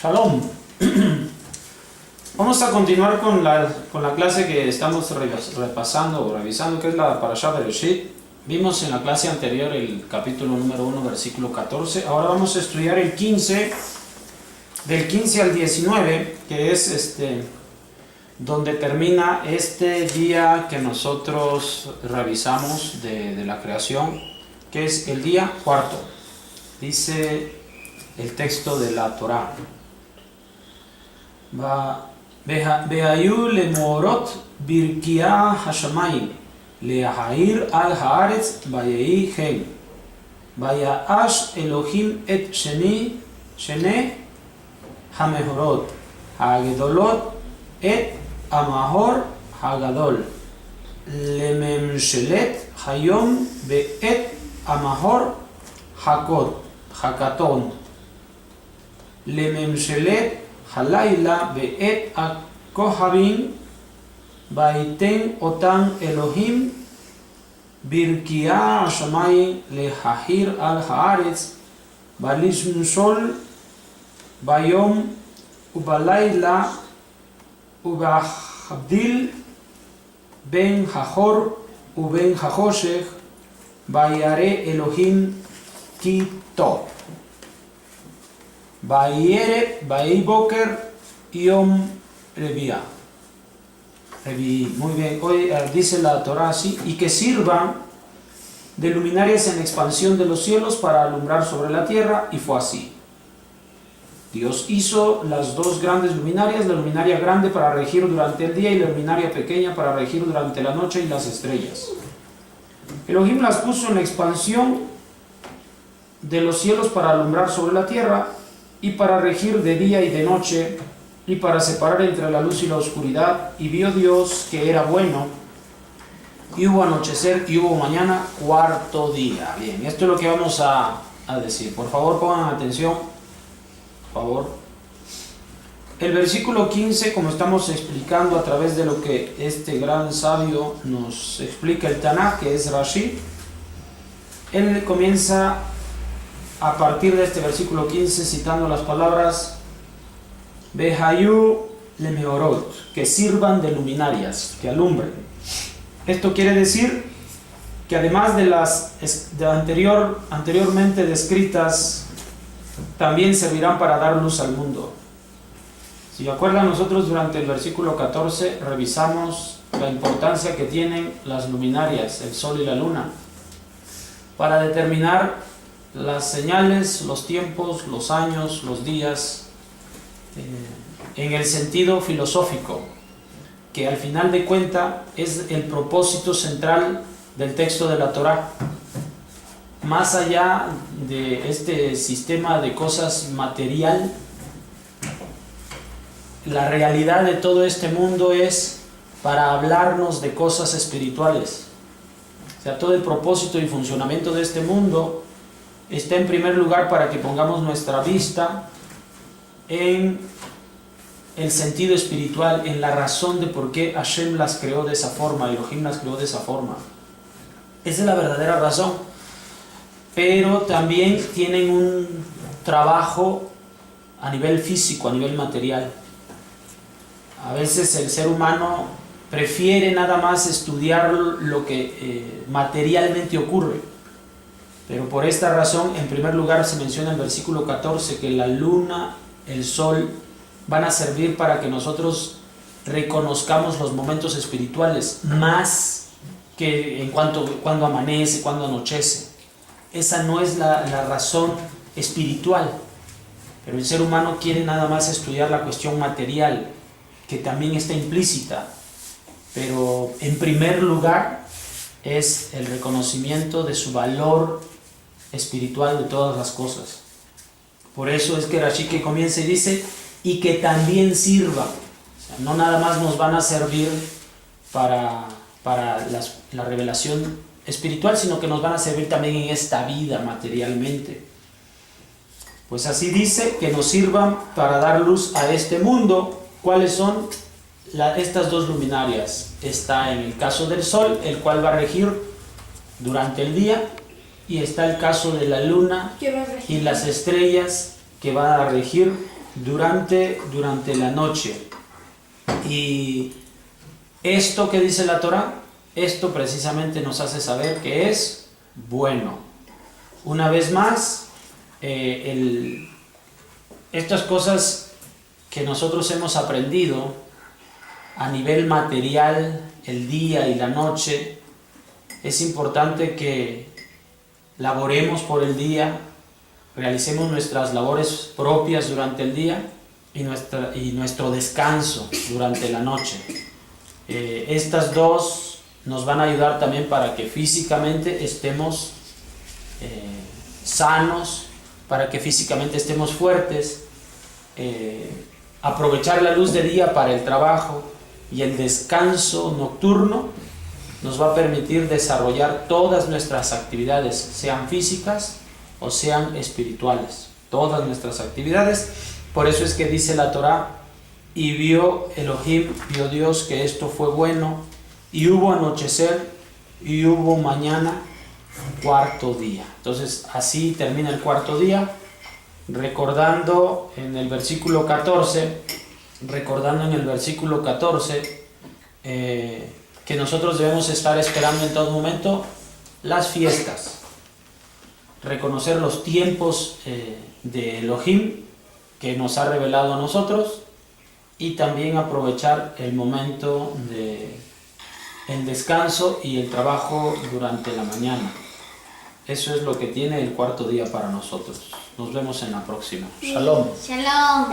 Shalom. Vamos a continuar con la clase que estamos repasando o revisando, que es la Parashat Bereshit. Vimos en la clase anterior el capítulo número 1, versículo 14. Ahora vamos a estudiar el 15, del 15 al 19, que es donde termina este día que nosotros revisamos de la creación, que es el día cuarto. Dice el texto de la Torá. Vehayu lemorot birkia hashamayim lehair al haaretz vayei hen vayaash Elohim et shene hamehorot hagedolot et amahor hagadol lememshelet hayom beet amahor hakaton lememshelet Halayla be'et kohabim baiten otan Elohim birkia hashamayim lehahir al haaretz balishmshol bayom ubalayla ubahadil ben hahor uben hahoshech bayare Elohim kitov Ba'i Boker Yom Reviá. Muy bien, hoy dice la Torah así: y que sirvan de luminarias en expansión de los cielos para alumbrar sobre la tierra, y fue así. Dios hizo las dos grandes luminarias, la luminaria grande para regir durante el día y la luminaria pequeña para regir durante la noche, y las estrellas. Elohim las puso en la expansión de los cielos para alumbrar sobre la tierra, y para regir de día y de noche, y para separar entre la luz y la oscuridad. Y vio Dios que era bueno, y hubo anochecer y hubo mañana, cuarto día. Bien, esto es lo que vamos a decir. Por favor, pongan atención, por favor. El versículo 15, como estamos explicando a través de lo que este gran sabio nos explica el Tanaj, que es Rashi, él comienza a partir de este versículo 15 citando las palabras Behayu lemeorot, que sirvan de luminarias, que alumbren. Esto quiere decir que además de las anteriormente descritas, también servirán para dar luz al mundo. Si se acuerdan, nosotros durante el versículo 14 revisamos la importancia que tienen las luminarias, el sol y la luna, para determinar las señales, los tiempos, los años, los días, en el sentido filosófico, que al final de cuentas es el propósito central del texto de la Torá. Más allá de este sistema de cosas material, la realidad de todo este mundo es para hablarnos de cosas espirituales. O sea, todo el propósito y funcionamiento de este mundo está en primer lugar para que pongamos nuestra vista en el sentido espiritual, en la razón de por qué Hashem las creó de esa forma, Elohim las creó de esa forma. Esa es la verdadera razón. Pero también tienen un trabajo a nivel físico, a nivel material. A veces el ser humano prefiere nada más estudiar lo que materialmente ocurre. Pero por esta razón, en primer lugar, se menciona en el versículo 14 que la luna, el sol, van a servir para que nosotros reconozcamos los momentos espirituales, más que en cuando amanece, cuando anochece. Esa no es la razón espiritual. Pero el ser humano quiere nada más estudiar la cuestión material, que también está implícita. Pero en primer lugar es el reconocimiento de su valor espiritual de todas las cosas. Por eso es que Rashi que comienza y dice, y que también sirva. O sea, no nada más nos van a servir para la revelación espiritual, sino que nos van a servir también en esta vida materialmente. Pues así dice, que nos sirvan para dar luz a este mundo. ¿Cuáles son estas dos luminarias? Está en el caso del sol, el cual va a regir durante el día, y está el caso de la luna y las estrellas, que van a regir durante la noche. Y esto que dice la Torá, esto precisamente nos hace saber que es bueno. Una vez más, estas cosas que nosotros hemos aprendido a nivel material, el día y la noche, es importante que laboremos por el día, realicemos nuestras labores propias durante el día y nuestro descanso durante la noche. Estas dos nos van a ayudar también para que físicamente estemos sanos, para que físicamente estemos fuertes, aprovechar la luz de día para el trabajo, y el descanso nocturno nos va a permitir desarrollar todas nuestras actividades, sean físicas o sean espirituales, todas nuestras actividades. Por eso es que dice la Torá, y vio Elohim, vio Dios que esto fue bueno, y hubo anochecer y hubo mañana, cuarto día. Entonces así termina el cuarto día, recordando en el versículo 14, que nosotros debemos estar esperando en todo momento las fiestas, reconocer los tiempos de Elohim que nos ha revelado a nosotros, y también aprovechar el momento del descanso y el trabajo durante la mañana. Eso es lo que tiene el cuarto día para nosotros. Nos vemos en la próxima. Shalom. Shalom.